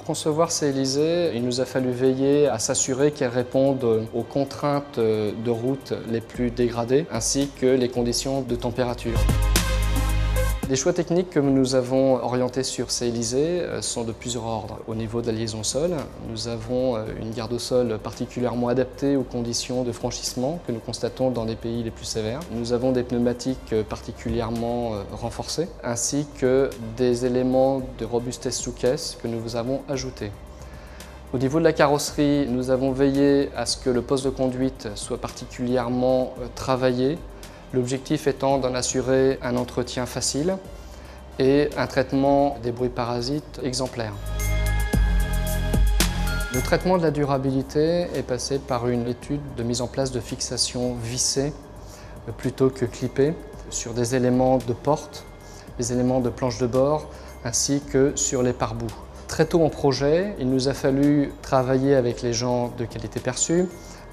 Pour concevoir ces Élysées, il nous a fallu veiller à s'assurer qu'elles répondent aux contraintes de route les plus dégradées, ainsi que les conditions de température. Les choix techniques que nous avons orientés sur ces Élysées sont de plusieurs ordres. Au niveau de la liaison au sol, nous avons une garde au sol particulièrement adaptée aux conditions de franchissement que nous constatons dans les pays les plus sévères. Nous avons des pneumatiques particulièrement renforcés, ainsi que des éléments de robustesse sous caisse que nous avons ajoutés. Au niveau de la carrosserie, nous avons veillé à ce que le poste de conduite soit particulièrement travaillé, l'objectif étant d'en assurer un entretien facile et un traitement des bruits parasites exemplaire. Le traitement de la durabilité est passé par une étude de mise en place de fixation vissée plutôt que clippée sur des éléments de porte, des éléments de planche de bord ainsi que sur les pare-boues. Très tôt en projet, il nous a fallu travailler avec les gens de qualité perçue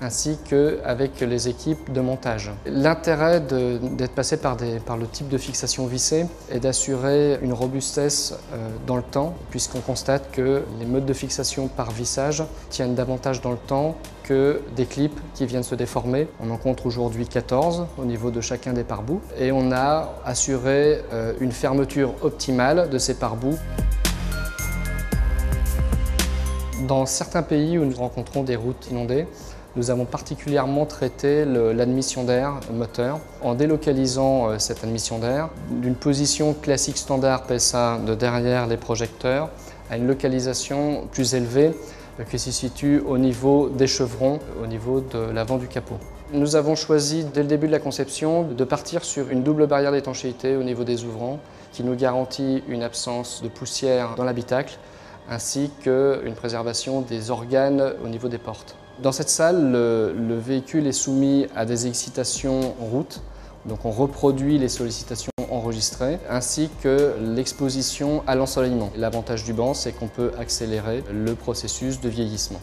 ainsi qu'avec les équipes de montage. L'intérêt d'être passé par le type de fixation vissée est d'assurer une robustesse dans le temps, puisqu'on constate que les modes de fixation par vissage tiennent davantage dans le temps que des clips qui viennent se déformer. On en compte aujourd'hui 14 au niveau de chacun des pare-boues et on a assuré une fermeture optimale de ces pare-boues. Dans certains pays où nous rencontrons des routes inondées, nous avons particulièrement traité l'admission d'air moteur en délocalisant cette admission d'air d'une position classique standard PSA de derrière les projecteurs à une localisation plus élevée qui se situe au niveau des chevrons, au niveau de l'avant du capot. Nous avons choisi dès le début de la conception de partir sur une double barrière d'étanchéité au niveau des ouvrants qui nous garantit une absence de poussière dans l'habitacle ainsi qu'une préservation des organes au niveau des portes. Dans cette salle, le véhicule est soumis à des excitations route, donc on reproduit les sollicitations enregistrées, ainsi que l'exposition à l'ensoleillement. L'avantage du banc, c'est qu'on peut accélérer le processus de vieillissement.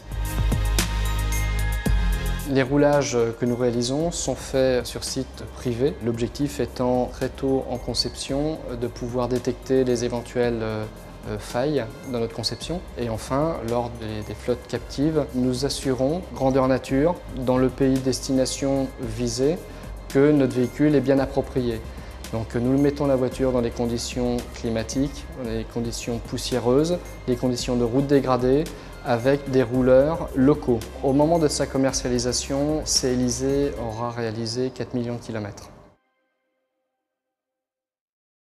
Les roulages que nous réalisons sont faits sur site privé, l'objectif étant très tôt en conception de pouvoir détecter les éventuelles failles dans notre conception. Et enfin, lors des flottes captives, nous assurons, grandeur nature, dans le pays destination visé, que notre véhicule est bien approprié. Donc nous mettons la voiture dans des conditions climatiques, dans des conditions poussiéreuses, des conditions de route dégradée, avec des rouleurs locaux. Au moment de sa commercialisation, ces Élysées aura réalisé 4 millions de kilomètres.